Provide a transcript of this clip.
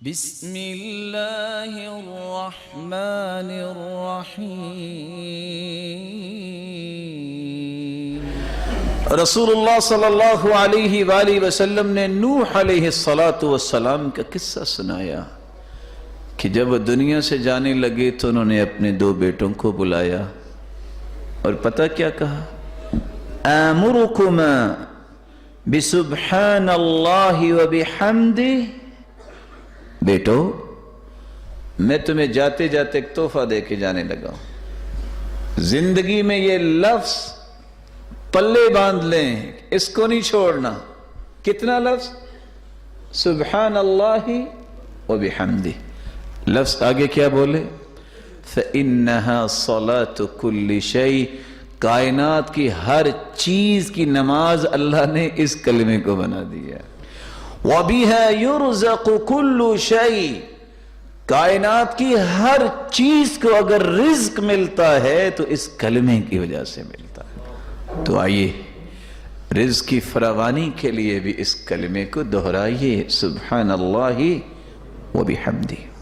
بسم اللہ الرحمن الرحیم۔ رسول اللہ صلی اللہ علیہ وآلہ وسلم نے نوح علیہ السلام کا قصہ سنایا کہ جب وہ دنیا سے جانے لگے تو انہوں نے اپنے دو بیٹوں کو بلایا اور پتہ کیا کہا؟ آمرکما بسبحان اللہ وبحمدہ، بیٹو میں تمہیں جاتے جاتے ایک تحفہ دے کے جانے لگا ہوں، زندگی میں یہ لفظ پلے باندھ لیں، اس کو نہیں چھوڑنا۔ کتنا لفظ؟ سبحان اللہ وبحمدہ۔ لفظ آگے کیا بولے؟ فإنها صلاة كل شيء، کائنات کی ہر چیز کی نماز اللہ نے اس کلمے کو بنا دیا۔ وَبِهَا يُرْزَقُ كُلُّ شَيْءٍ، کائنات کی ہر چیز کو اگر رزق ملتا ہے تو اس کلمے کی وجہ سے ملتا ہے۔ تو آئیے رزق کی فراوانی کے لیے بھی اس کلمے کو دہرائیے، سبحان اللہ وبحمدہ۔